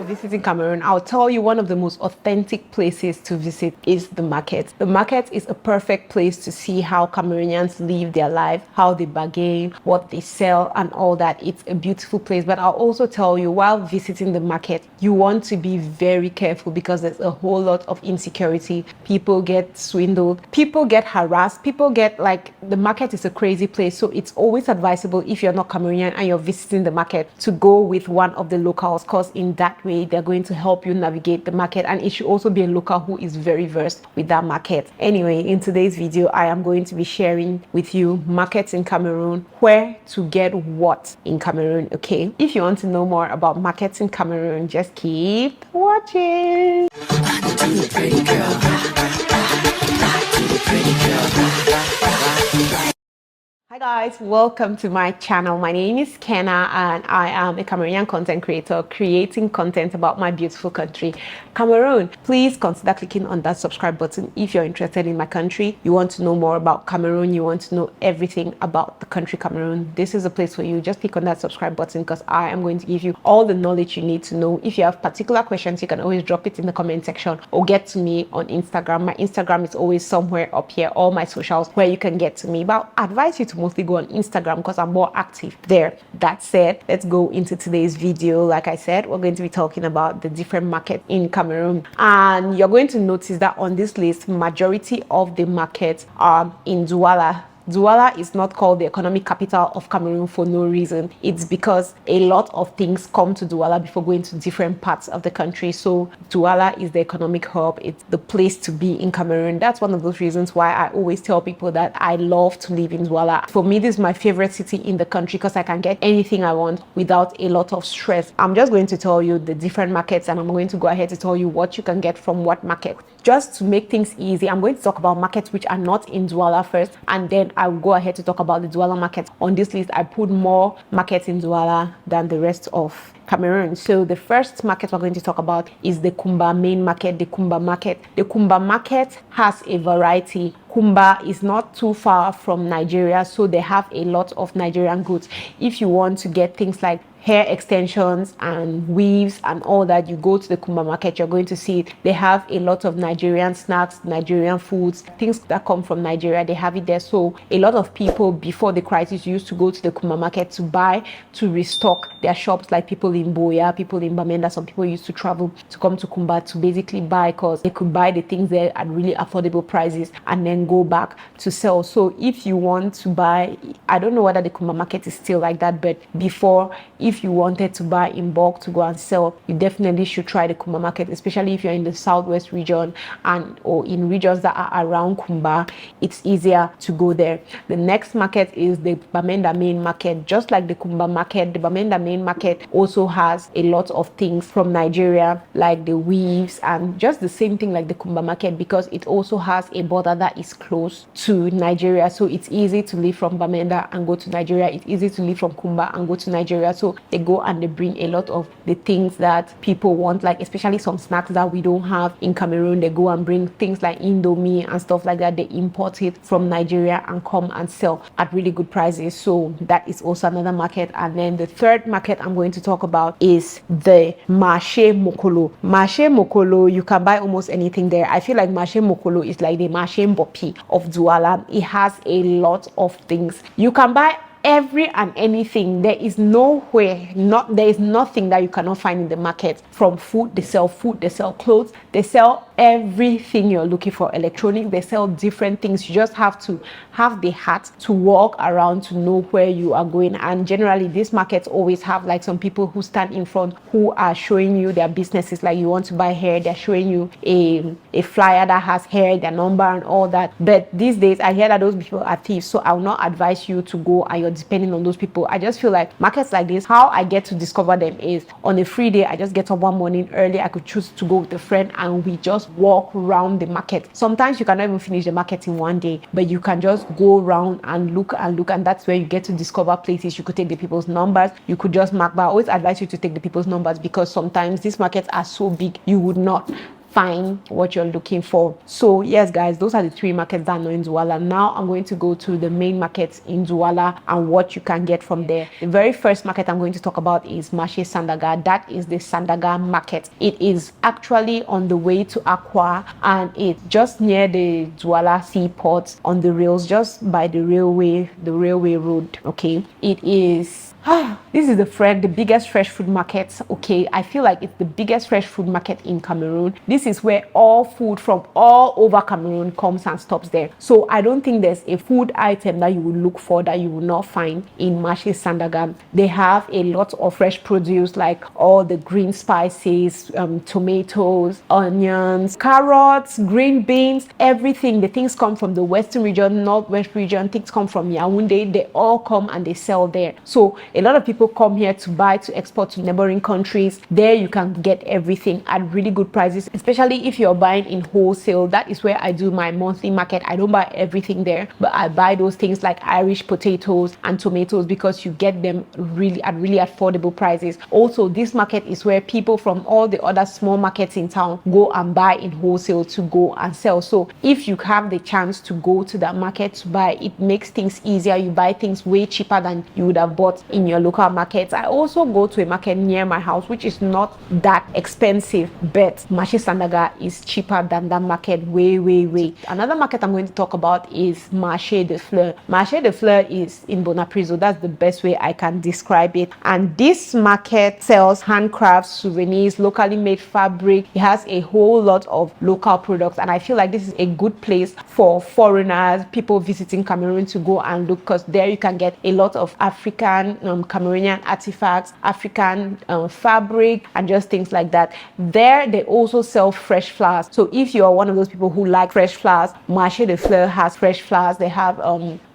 visiting Cameroon, I'll tell you one of the most authentic places to visit is the market. The market is a perfect place to see how Cameroonians live their life, how they bargain, what they sell and all that. It's a beautiful place. But I'll also tell you, while visiting the market, you want to be very careful because there's a whole lot of insecurity. People get swindled, people get harassed, people get the market is a crazy place. So it's always advisable, if you're not Cameroonian and you're visiting the market, to go with one of the locals, because in that way they're going to help you navigate the market, and it should also be a local who is very versed with that market. Anyway, in today's video I am going to be sharing with you markets in Cameroon, where to get what in Cameroon. Okay, if you want to know more about markets in Cameroon, just keep watching. Hi guys, welcome to my channel. My name is Kenna and I am a Cameroonian content creator creating content about my beautiful country, Cameroon. Please consider clicking on that subscribe button if you're interested in my country. You want to know more about Cameroon, you want to know everything about the country Cameroon. This is a place for you. Just click on that subscribe button because I am going to give you all the knowledge you need to know. If you have particular questions, you can always drop it in the comment section or get to me on Instagram. My Instagram is always somewhere up here, all my socials where you can get to me. But I advise you to mostly go on Instagram because I'm more active there. That said, let's go into today's video. Like I said, we're going to be talking about the different markets in Cameroon, and you're going to notice that on this list, majority of the markets are in Douala. Douala is not called the economic capital of Cameroon for no reason. It's because a lot of things come to Douala before going to different parts of the country. So Douala is the economic hub. It's the place to be in Cameroon. That's one of those reasons why I always tell people that I love to live in Douala. For me, this is my favorite city in the country because I can get anything I want without a lot of stress. I'm just going to tell you the different markets, and I'm going to go ahead to tell you what you can get from what market. Just to make things easy, I'm going to talk about markets which are not in Douala first, and then I'll go ahead to talk about the Douala market. On this list, I put more markets in Douala than the rest of Cameroon. So the first market we're going to talk about is the Kumba main market, the Kumba Market. The Kumba Market has a variety. Kumba is not too far from Nigeria, so they have a lot of Nigerian goods. If you want to get things like hair extensions and weaves and all that, you go to the Kumba Market, you're going to see it. They have a lot of Nigerian snacks, Nigerian foods, things that come from Nigeria. They have it there. So a lot of people before the crisis used to go to the Kumba Market to buy, to restock their shops, like people in Boya, people in Bamenda. Some people used to travel to come to Kumba to basically buy, because they could buy the things there at really affordable prices and then go back to sell. So if you want to buy, I don't know whether the Kumba Market is still like that, but before, if you wanted to buy in bulk to go and sell, you definitely should try the Kumba Market, especially if you're in the southwest region or in regions that are around Kumba. It's easier to go there. The next market is the Bamenda main market. Just like the Kumba Market, the Bamenda main market also has a lot of things from Nigeria, like the weaves, and just the same thing like the Kumba Market, because it also has a border that is close to Nigeria. So it's easy to leave from Bamenda and go to Nigeria. It's easy to leave from Kumba and go to Nigeria. So they go and they bring a lot of the things that people want, like especially some snacks that we don't have in Cameroon. They go and bring things like Indomie and stuff like that. They import it from Nigeria and come and sell at really good prices. So that is also another market. And then the third market I'm going to talk about is the Marché Mokolo. Marché Mokolo, you can buy almost anything there. I feel like Marché Mokolo is like the Marché Mbopi of Douala. It has a lot of things. You can buy every and anything. There is there is nothing that you cannot find in the market. From food, they sell clothes, they sell everything you're looking for. Electronics, they sell different things. You just have to have the heart to walk around to know where you are going. And generally these markets always have like some people who stand in front who are showing you their businesses. Like you want to buy hair, they're showing you a flyer that has hair, their number and all that. But these days I hear that those people are thieves, so I will not advise you to go and you're depending on those people. I just feel like markets like this, how I get to discover them is on a free day. I just get up one morning early. I could choose to go with a friend and we just walk around the market. Sometimes you cannot even finish the market in one day, but you can just go around and look, and that's where you get to discover places. You could take the people's numbers, you could just mark. But I always advise you to take the people's numbers, because sometimes these markets are so big you would not find what you're looking for. So yes guys, those are the 3 markets that are in Douala. Now I'm going to go to the main markets in Douala and what you can get from there. The very first market I'm going to talk about is Mach Sandaga. That is the Sandaga market. It is actually on the way to Accra, and it's just near the Douala seaport on the rails, just by the railway road. Okay, it is this is the biggest fresh food market. Okay, I feel like it's the biggest fresh food market in Cameroon. This is where all food from all over Cameroon comes and stops there. So I don't think there's a food item that you will look for that you will not find in Mach Sandaga. They have a lot of fresh produce, like all the green spices, tomatoes, onions, carrots, green beans, everything. The things come from the western region, northwest region, things come from Yaoundé. They all come and they sell there. So a lot of people come here to buy, to export to neighboring countries. There you can get everything at really good prices, especially if you're buying in wholesale. That is where I do my monthly market. I don't buy everything there, but I buy those things like Irish potatoes and tomatoes because you get them really at really affordable prices. Also, this market is where people from all the other small markets in town go and buy in wholesale to go and sell. So if you have the chance to go to that market to buy, it makes things easier. You buy things way cheaper than you would have bought in your local markets. I also go to a market near my house which is not that expensive, but Mach Sandaga is cheaper than that market way. Another market I'm going to talk about is Marché de Fleurs. Marché de Fleurs is in Bonapriso. That's the best way I can describe it. And this market sells handcrafts, souvenirs, locally made fabric. It has a whole lot of local products, and I feel like this is a good place for foreigners, people visiting Cameroon to go and look, because there you can get a lot of African Cameroonian artifacts, African fabric, and just things like that. There they also sell fresh flowers. So if you are one of those people who like fresh flowers, Marché de Fleurs has fresh flowers. They have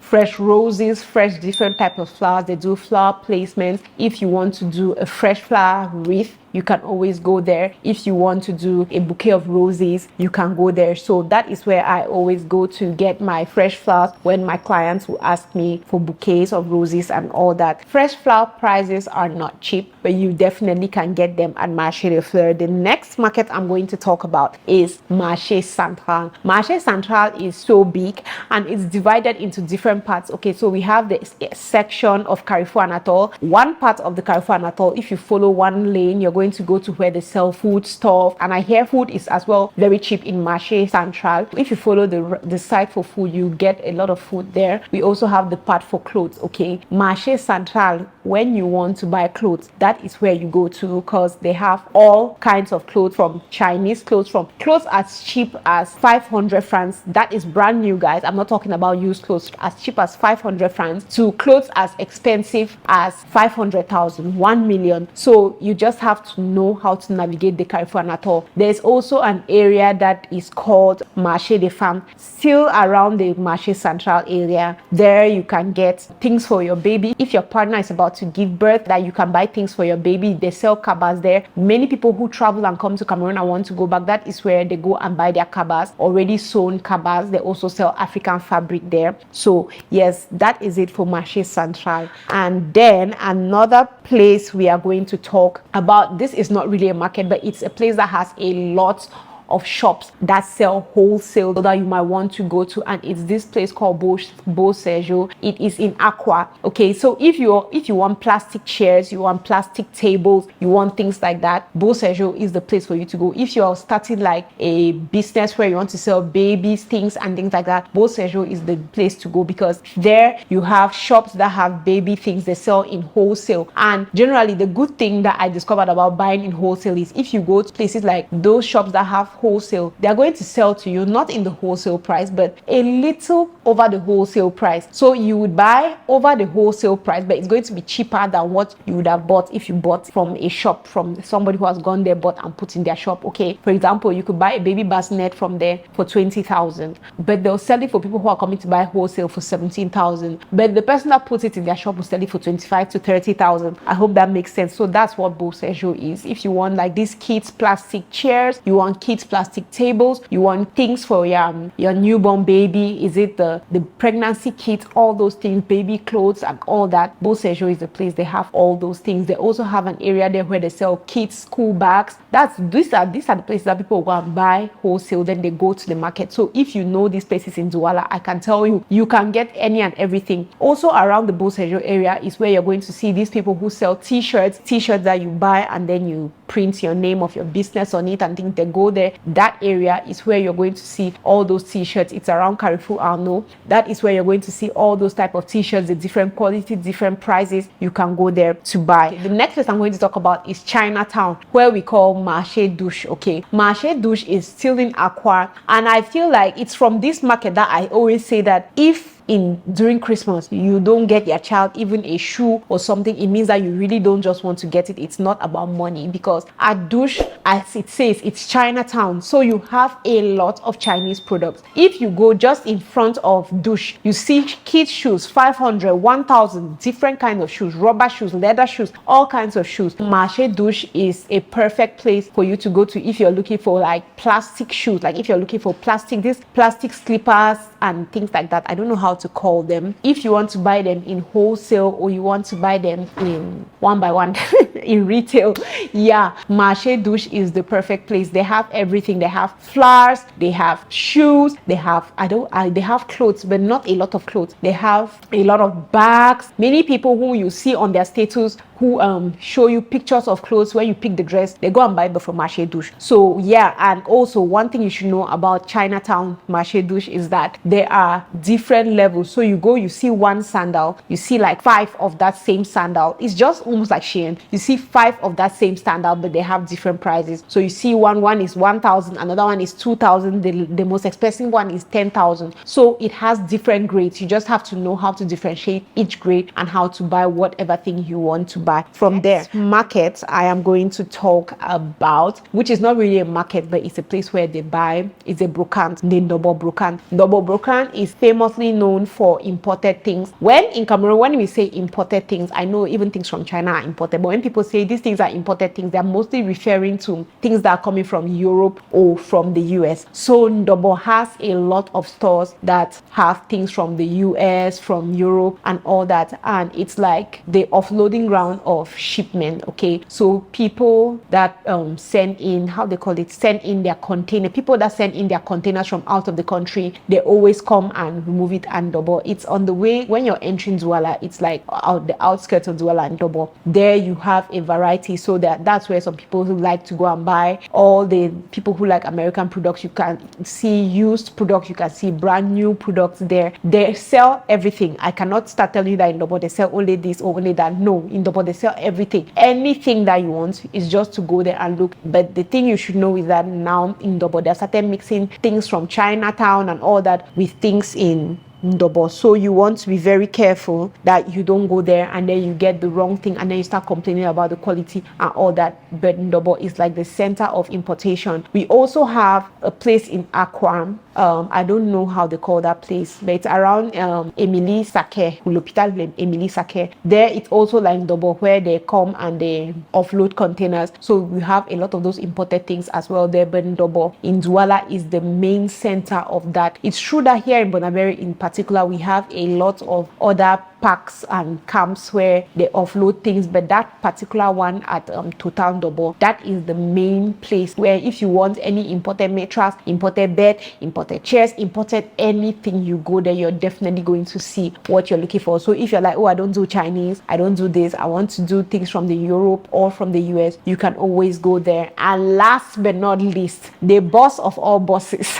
fresh roses, fresh different types of flowers. They do flower placements. If you want to do a fresh flower wreath, you can always go there. If you want to do a bouquet of roses, you can go there. So that is where I always go to get my fresh flowers when my clients will ask me for bouquets of roses and all that. Fresh flower prices are not cheap, but you definitely can get them at Marché de Fleurs. The next market I'm going to talk about is Marché Central. Marché Central is so big and it's divided into different parts. Okay, so we have the section of Carrefour Anatole. One part of the Carrefour Anatole, if you follow one lane, you're going to go to where they sell food stuff, and I hear food is as well very cheap in Marché Central. If you follow the site for food, you get a lot of food there. We also have the part for clothes. Okay, Marché Central, when you want to buy clothes, that is where you go to, because they have all kinds of clothes, from Chinese clothes, from clothes as cheap as 500 francs. That is brand new, guys. I'm not talking about used clothes. As cheap as 500 francs to clothes as expensive as 500,000, 1 million. So you just have to know how to navigate the Carrefour Anatole. There's also an area that is called Marché des Femmes, still around the Marché Central area. There you can get things for your baby. If your partner is about to give birth, that you can buy things for your baby. They sell cabas there. Many people who travel and come to Cameroon and want to go back, that is where they go and buy their cabas, already sewn cabas. They also sell African fabric there. So yes, that is it for Marché Central. And then another place we are going to talk about, this is not really a market, but it's a place that has a lot of shops that sell wholesale that you might want to go to, and it's this place called Beau Séjour. It is in Accra. Okay, so if you want plastic chairs, you want plastic tables, you want things like that, Beau Séjour is the place for you to go. If you're starting like a business where you want to sell babies things and things like that, Beau Séjour is the place to go, because there you have shops that have baby things. They sell in wholesale, and generally the good thing that I discovered about buying in wholesale is if you go to places like those shops that have wholesale, they're going to sell to you not in the wholesale price, but a little over the wholesale price. So you would buy over the wholesale price, but it's going to be cheaper than what you would have bought if you bought from a shop, from somebody who has gone there, bought and put in their shop. Okay, for example, you could buy a baby bassinet from there for 20,000, but they'll sell it for people who are coming to buy wholesale for 17,000, but the person that puts it in their shop will sell it for 25 to 30,000. I hope that makes sense. So that's what Beau Séjour is. If you want like these kids plastic chairs, you want kids seats, plastic tables, you want things for your newborn baby, is it the pregnancy kit, all those things, baby clothes and all that. Beau Séjour is the place. They have all those things. They also have an area there where they sell kids, school bags. These are the places that people go and buy wholesale, then they go to the market. So if you know these places in Douala, I can tell you, you can get any and everything. Also around the Beau Séjour area is where you're going to see these people who sell t-shirts that you buy and then you print your name of your business on it and think they go there. That area is where you're going to see all those t-shirts. It's around Carrefour Arnaud. That is where you're going to see all those type of t-shirts, the different quality, different prices. You can go there to buy. The next place I'm going to talk about is Chinatown, where we call Marché Douche. Okay, Marché Douche is still in Accra, and I feel like it's from this market that I always say that if during Christmas you don't get your child even a shoe or something, it means that you really don't just want to get it. It's not about money, because at Douche, as it says, it's Chinatown, so you have a lot of Chinese products. If you go just in front of Douche, you see kids shoes, 500, 1000, different kinds of shoes, rubber shoes, leather shoes, all kinds of shoes. Marché Douche is a perfect place for you to go to if you're looking for like plastic shoes, like if you're looking for these plastic slippers and things like that. I don't know how to call them. If you want to buy them in wholesale or you want to buy them in one by one in retail, yeah, Marché Douche is the perfect place. They have everything. They have flowers, they have shoes, they have they have clothes, but not a lot of clothes. They have a lot of bags. Many people who you see on their status who show you pictures of clothes when you pick the dress, they go and buy it from Marché Douche. So yeah, and also one thing you should know about Chinatown Marché Douche is that there are different levels. So you go, you see one sandal, you see like 5 of that same sandal. It's just almost like Shein. You see 5 of that same sandal, but they have different prices. So you see one is 1,000, another one is 2,000, the most expensive one is 10,000. So it has different grades. You just have to know how to differentiate each grade and how to buy whatever thing you want to buy. From there, market I am going to talk about, which is not really a market, but it's a place where they buy. It's a brocante, the Ndobo brocante. Ndobo brocante is famously known for imported things. When in Cameroon, when we say imported things, I know even things from China are imported, but when people say these things are imported things, they're mostly referring to things that are coming from Europe or from the US. So Ndobo has a lot of stores that have things from the US, from Europe and all that, and it's like the offloading ground of shipment. Okay, so people that send in, how they call it, send in their container, people that send in their containers from out of the country, they always come and remove it and Ndobo. It's on the way when you're entering Douala. It's like out the outskirts of Douala and Ndobo. There you have a variety, so that's where some people who like to go and buy. All the people who like American products, you can see used products, you can see brand new products there. They sell everything. I cannot start telling you that in Ndobo they sell only this or only that. No, in Ndobo they sell everything. Anything that you want is just to go there and look. But the thing you should know is that now in Ndobo they started mixing things from Chinatown and all that with things in Ndobo. So you want to be very careful that you don't go there and then you get the wrong thing and then you start complaining about the quality and all that. But Ndobo is like the center of importation. We also have a place in Accra. I don't know how they call that place, but it's around Emily Sake, l'hôpital Emily Sake. There it's also like Ndobo, where they come and they offload containers. So we have a lot of those imported things as well there. But Ndobo in Douala is the main center of that. It's true that here in Bonaberi in particular, we have a lot of other parks and camps where they offload things, but that particular one at Total Ndobo, that is the main place where if you want any imported mattress, imported bed, imported chairs, imported anything, you go there, you're definitely going to see what you're looking for. So if you're like, oh, I don't do Chinese, I don't do this, I want to do things from the Europe or from the US, you can always go there. And last but not least, the boss of all bosses.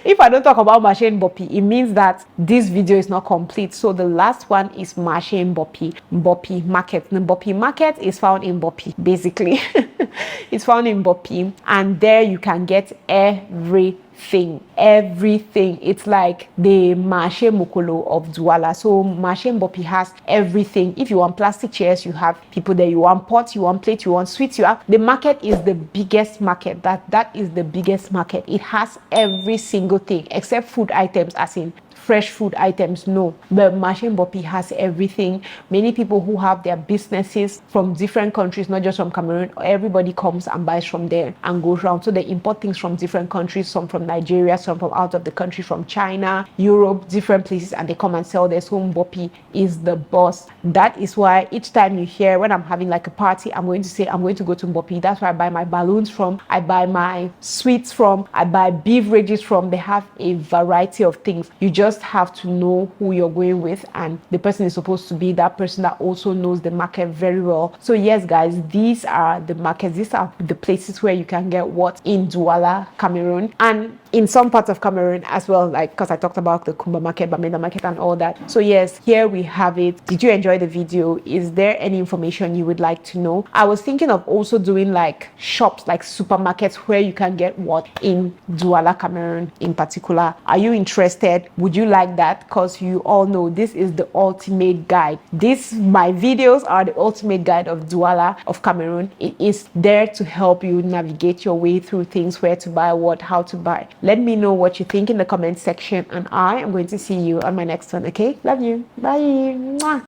If I don't talk about Marché Mbopi, it means that this video is not complete. So the last one is Marché Mbopi Market. The Mbopi Market is found in Mbopi, basically. It's found in Mbopi, and there you can get everything. It's like the Marché Mokolo of Douala. So Marché Mbopi has everything. If you want plastic chairs, you have people there. You want pots, you want plates, you want sweets, you have. The market is the biggest market. That is the biggest market. It has every single thing except food items, as in fresh food items. No, the marché Mbopi has everything. Many people who have their businesses from different countries, not just from Cameroon, everybody comes and buys from there and goes around. So they import things from different countries, some from Nigeria, some from out of the country, from China, Europe, different places, and they come and sell there. So Mbopi is the boss. That is why each time you hear when I'm having like a party, I'm going to say I'm going to go to Mbopi. That's where I buy my balloons from, I buy my sweets from, I buy beverages from. They have a variety of things. You just have to know who you're going with, and the person is supposed to be that person that also knows the market very well. So yes guys, these are the markets, these are the places where you can get what in Douala, Cameroon, and in some parts of Cameroon as well, like because I talked about the Kumba Market, Banda Market and all that. So yes, here we have it. Did you enjoy the video? Is there any information you would like to know? I was thinking of also doing like shops, like supermarkets where you can get what in Douala, Cameroon in particular. Are you interested? Would you like that? Because you all know this is the ultimate guide. My videos are the ultimate guide of Douala, of Cameroon. It is there to help you navigate your way through things, where to buy what, how to buy. Let me know what you think in the comment section, and I am going to see you on my next one. Okay, love you, bye. Mwah.